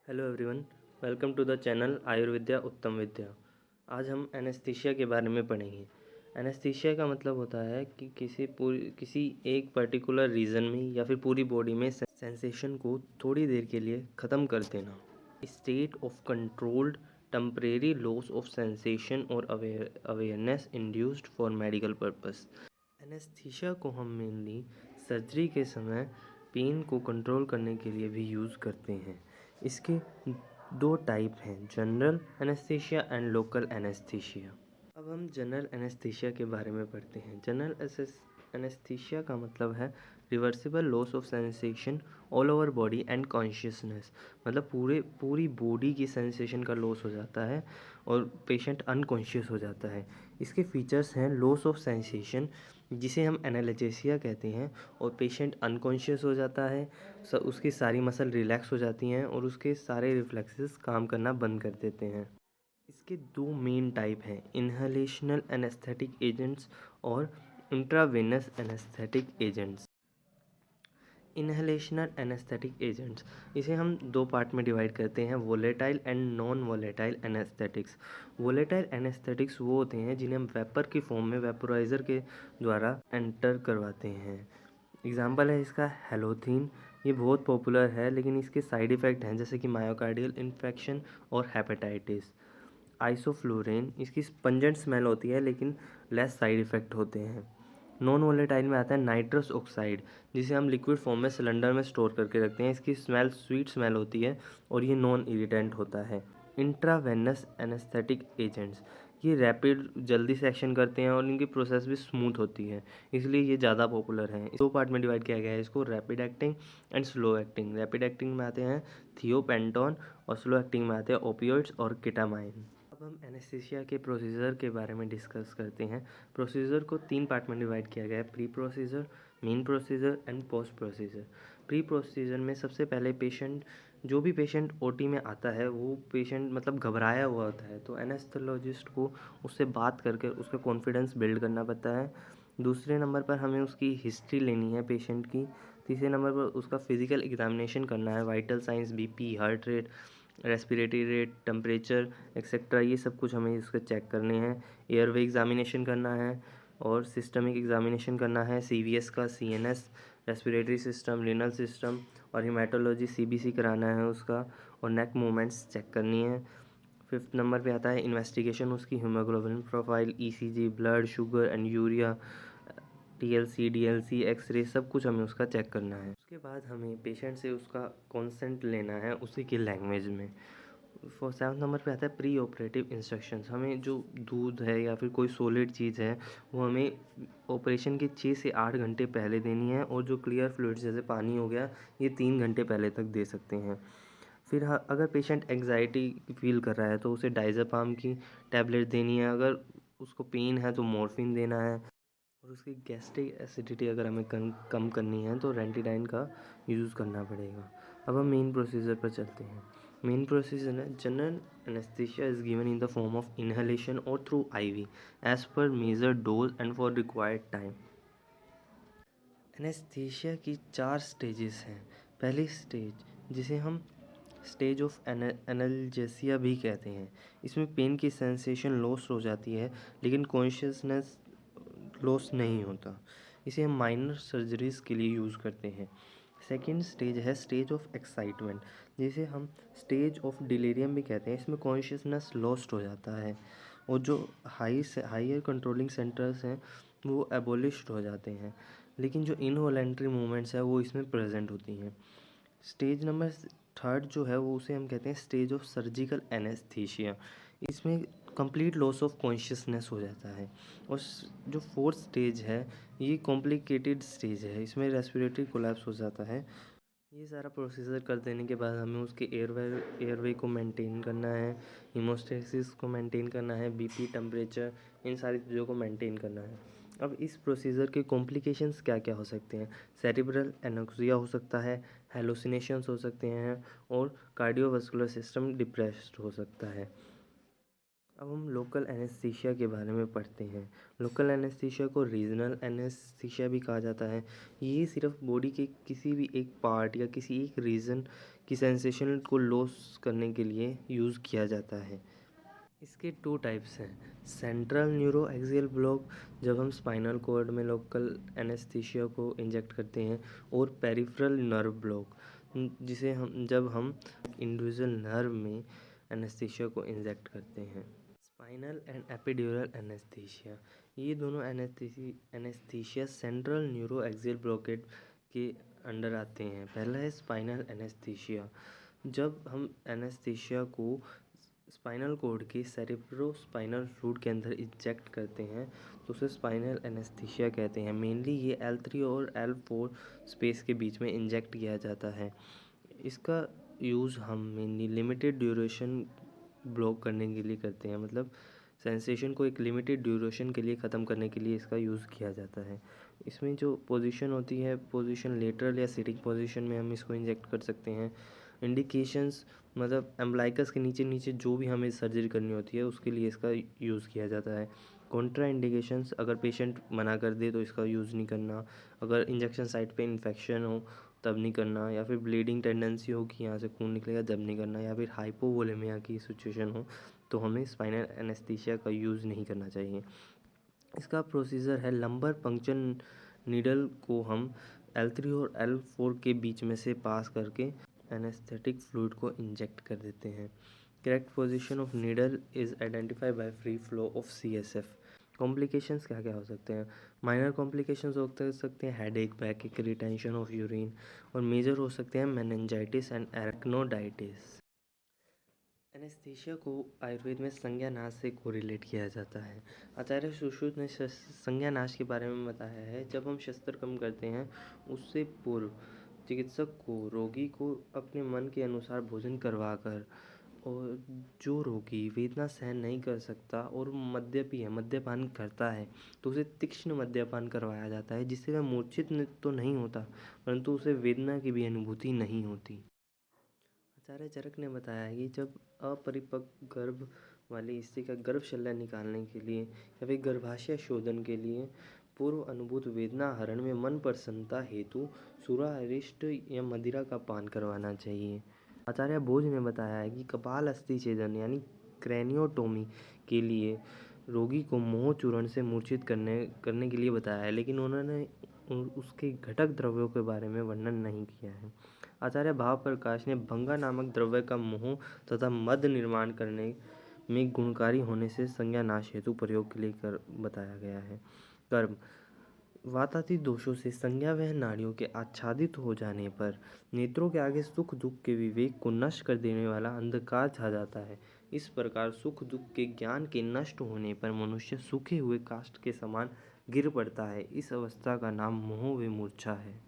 Hello everyone, welcome to the channel Ayurvidya Uttam Vidya. आज हम anaesthesia के बारे में पढ़ेंगे। एनेस्थीसिया का मतलब होता है कि किसी एक पर्टिकुलर रीजन में या फिर पूरी बॉडी में सेंसेशन को थोड़ी देर के लिए ख़त्म कर देना। State of controlled temporary loss of sensation और awareness induced for medical purpose. Anaesthesia को हम मेनली सर्जरी के समय पेन को कंट्रोल करने के लिए भी यूज़ करते हैं। इसके दो टाइप हैं, general anaesthesia and local anaesthesia. अब हम जनरल एनेस्थीसिया के बारे में पढ़ते हैं। जनरल एनेस्थीसिया का मतलब है reversible loss of sensation all over body and consciousness. मतलब पूरी बॉडी की सेंसेशन का लॉस हो जाता है और पेशेंट अनकॉन्शियस हो जाता है। इसके फीचर्स हैं लॉस ऑफ सेंसेशन, जिसे हम एनाल्जेसिया कहते हैं, और पेशेंट अनकॉन्शियस हो जाता है। उसकी सारी मसल रिलैक्स हो जाती हैं और उसके सारे रिफ्लेक्सेस काम करना बंद कर देते हैं। इसके दो मेन टाइप हैं, इन्हेलेशनल एनेस्थेटिक एजेंट्स और intravenous anaesthetic agents. Inhalational anaesthetic agents, इसे हम दो पार्ट में डिवाइड करते हैं, volatile and non volatile anaesthetics. Volatile anaesthetics वो होते हैं जिन्हें हम वेपर की फॉर्म में वेपोराइज़र के द्वारा एंटर करवाते हैं। एग्जाम्पल है इसका हेलोथीन। ये बहुत पॉपुलर है, लेकिन इसके साइड इफ़ेक्ट हैं जैसे कि मायोकार्डियल इन्फेक्शन और हेपेटाइटिस। आइसोफ्लोरेन, इसकी पंजेंट स्मेल होती है लेकिन लेस साइड इफ़ेक्ट होते हैं। नॉन वोलेटाइल में आता है नाइट्रस ऑक्साइड, जिसे हम लिक्विड फॉर्म में सिलेंडर में स्टोर करके रखते हैं। इसकी स्मेल स्वीट स्मेल होती है और ये नॉन इरिटेंट होता है। इंट्रावेनस एनेस्थेटिक एजेंट्स, ये रैपिड जल्दी से एक्शन करते हैं और इनकी प्रोसेस भी स्मूथ होती है, इसलिए ये ज़्यादा पॉपुलर हैं। दो पार्ट में डिवाइड किया गया है इसको, rapid acting and slow acting. Rapid acting में आते हैं थियोपेंटोन और स्लो एक्टिंग में आते हैं ओपियोइड्स और केटामाइन। अब हम एनेस्थीसिया के प्रोसीजर के बारे में डिस्कस करते हैं। प्रोसीजर को तीन पार्ट में डिवाइड किया गया है, pre procedure, main procedure and post procedure. Pre procedure में सबसे पहले जो भी पेशेंट ओटी में आता है वो पेशेंट मतलब घबराया हुआ होता है, तो एनेस्थेसियोलॉजिस्ट को उससे बात करके उसका कॉन्फिडेंस बिल्ड करना पड़ता है। दूसरे नंबर पर हमें उसकी हिस्ट्री लेनी है पेशेंट की। तीसरे नंबर पर उसका फिजिकल एग्जामिनेशन करना है, vital science, BP, heart rate, respiratory rate, temperature etcetera, ये सब कुछ हमें इसके चेक करने हैं। एयरवे एग्जामिनेशन करना है और सिस्टमिक एग्जामिनेशन करना है, सीवीएस का, CNS, respiratory system, renal system और हेमाटोलॉजी सीबीसी कराना है उसका, और नेक मूवमेंट्स चेक करनी है। फिफ्थ नंबर पे आता है इन्वेस्टिगेशन, उसकी haemoglobin profile, ECG, blood sugar and urea, TLC, DLC, x ray, सब कुछ हमें उसका चेक करना है। उसके बाद हमें पेशेंट से उसका कॉन्सेंट लेना है उसी की लैंग्वेज में। फॉर सेवन्थ नंबर पे आता है प्री ऑपरेटिव इंस्ट्रक्शंस। हमें जो दूध है या फिर कोई सॉलिड चीज़ है वो हमें ऑपरेशन के 6 से 8 घंटे पहले देनी है, और जो क्लियर फ्लूइड्स जैसे पानी हो गया ये 3 घंटे पहले तक दे सकते हैं। फिर अगर पेशेंट एंग्जाइटी फील कर रहा है तो उसे डाइज़ेपाम की टैबलेट देनी है। अगर उसको पेन है तो मॉर्फिन देना है, और उसकी गैस्ट्रिक एसिडिटी अगर हमें कम करनी है तो रेंटिडाइन का यूज़ करना पड़ेगा। अब हम मेन प्रोसीजर पर चलते हैं। मेन प्रोसीजर है, general anaesthesia is given in the form of inhalation और through IV as per major dose and for required time. Anaesthesia की 4 स्टेजेस हैं। पहली स्टेज, जिसे हम स्टेज ऑफ एनाल्जेसिया भी कहते हैं, इसमें पेन की सेंसेशन लॉस हो जाती है लेकिन कॉन्शियसनेस लॉस नहीं होता। इसे हम माइनर सर्जरीज के लिए यूज़ करते हैं। सेकेंड स्टेज है स्टेज ऑफ एक्साइटमेंट, जिसे हम स्टेज ऑफ डिलीरियम भी कहते हैं। इसमें कॉन्शियसनेस लॉस्ट हो जाता है और जो हायर कंट्रोलिंग सेंटर्स हैं वो एबोलिश्ड हो जाते हैं, लेकिन जो इनवॉलेंट्री मूवमेंट्स है वो इसमें प्रेजेंट होती हैं। स्टेज नंबर थर्ड जो है वो उसे हम कहते हैं स्टेज ऑफ सर्जिकल एनेस्थीसिया। इसमें कंप्लीट लॉस ऑफ कॉन्शियसनेस हो जाता है। और जो फोर्थ स्टेज है ये कॉम्प्लिकेटेड स्टेज है, इसमें रेस्पिरेटरी कोलैप्स हो जाता है। ये सारा प्रोसीजर कर देने के बाद हमें उसके एयरवे को मेंटेन करना है, हीमोस्टेसिस को मेंटेन करना है, बीपी, टेम्परेचर, इन सारी चीज़ों को मेंटेन करना है। अब इस प्रोसीजर के कॉम्प्लिकेशंस क्या क्या हो सकते हैं? सेरिब्रल एनोक्सिया हो सकता है, हेलुसिनेशंस हो सकते हैं और कार्डियोवास्कुलर सिस्टम डिप्रेस्ड हो सकता है। अब हम लोकल एनेस्थीसिया के बारे में पढ़ते हैं। लोकल एनेस्थीसिया को रीजनल एनेस्थीसिया भी कहा जाता है। ये सिर्फ बॉडी के किसी भी एक पार्ट या किसी एक रीजन की सेंसेशन को लॉस करने के लिए यूज़ किया जाता है। इसके टू टाइप्स हैं। सेंट्रल न्यूरो एक्सियल ब्लॉक, जब हम स्पाइनल कॉर्ड में लोकल एनेस्थीसिया को इंजेक्ट करते हैं, और पेरिफेरल नर्व ब्लॉक, जिसे हम जब हम इंडिविजुअल नर्व में एनेस्थीसिया को इंजेक्ट करते हैं। स्पाइनल एंड एपिड्यूरल एनेस्थीसिया, ये दोनों anaesthesia central neuro axial blockade के अंडर आते हैं। पहला है स्पाइनल एनेस्थीसिया। जब हम एनेस्थीसिया को स्पाइनल कॉर्ड के सेरेब्रोस्पाइनल फ्लूइड के अंदर इंजेक्ट करते हैं तो उसे स्पाइनल एनेस्थीसिया कहते हैं। मेनली ये L3 और L4 स्पेस के बीच में इंजेक्ट किया जाता है। इसका यूज़ हम मेनली लिमिटेड ड्यूरेशन ब्लॉक करने के लिए करते हैं, मतलब सेंसेशन को एक लिमिटेड ड्यूरेशन के लिए ख़त्म करने के लिए इसका यूज़ किया जाता है। इसमें जो पोजीशन होती है, पोजीशन लेटरल या सिटिंग पोजीशन में हम इसको इंजेक्ट कर सकते हैं। इंडिकेशंस, मतलब एम्ब्लाइकस के नीचे नीचे जो भी हमें सर्जरी करनी होती है उसके लिए इसका यूज़ किया जाता है। कॉन्ट्रा इंडिकेशंस, अगर पेशेंट मना कर दे तो इसका यूज़ नहीं करना। अगर इंजेक्शन साइट पे इन्फेक्शन हो तब नहीं करना, या फिर ब्लीडिंग टेंडेंसी हो कि यहाँ से खून निकलेगा जब नहीं करना, या फिर हाइपोवोलेमिया की सिचुएशन हो तो हमें स्पाइनल एनेस्थीसिया का यूज़ नहीं करना चाहिए। इसका प्रोसीजर है, लंबर पंक्चर नीडल को हम L3 और L4 के बीच में से पास करके एनेस्थेटिक फ्लूइड को इंजेक्ट कर देते हैं। Correct position of needle is identified by free flow of CSF। Complications क्या क्या हो सकते हैं? माइनर कॉम्प्लिकेशंस हो सकते हैं हेडेक, बैकएक, रिटेंशन ऑफ यूरिन, और मेजर हो सकते हैं मेनिंजाइटिस एंड एरेक्नोडाइटिस। एनेस्थीसिया को आयुर्वेद में संज्ञानाश से कोरिलेट किया जाता है। आचार्य सुश्रुत ने संज्ञानाश के बारे में बताया है, जब हम शस्त्रक्रिया करते हैं उससे पूर्व चिकित्सक को रोगी को अपने मन के अनुसार भोजन करवाकर, और जो रोगी वेदना सहन नहीं कर सकता और मद्यपी है, मद्यपान करता है, तो उसे तीक्ष्ण मद्यपान करवाया जाता है, जिससे वह मूर्छित तो नहीं होता परंतु उसे वेदना की भी अनुभूति नहीं होती। आचार्य चरक ने बताया है कि जब अपरिपक्व गर्भ वाली स्त्री का गर्भशल्य निकालने के लिए या फिर गर्भाशय शोधन के लिए पूर्व अनुभूत वेदना हरण में मन प्रसन्नता हेतु सूरा अरिष्ट या मदिरा का पान करवाना चाहिए। आचार्य भोज ने बताया है कि कपाल अस्थि छेदन यानी क्रैनियोटोमी के लिए रोगी को मोह चूर्ण से मूर्छित करने के लिए बताया है, लेकिन उन्होंने उसके घटक द्रव्यों के बारे में वर्णन नहीं किया है। आचार्य भावप्रकाश ने भंगा नामक द्रव्य का मोह तथा मद निर्माण करने में गुणकारी होने से संज्ञानाश हेतु प्रयोग के लिए बताया गया है। कर्म, वातातीत दोषों से संज्ञा वह नाड़ियों के आच्छादित हो जाने पर नेत्रों के आगे सुख दुख के विवेक को नष्ट कर देने वाला अंधकार छा जाता है। इस प्रकार सुख दुख के ज्ञान के नष्ट होने पर मनुष्य सूखे हुए काष्ठ के समान गिर पड़ता है। इस अवस्था का नाम मोह व मूर्छा है।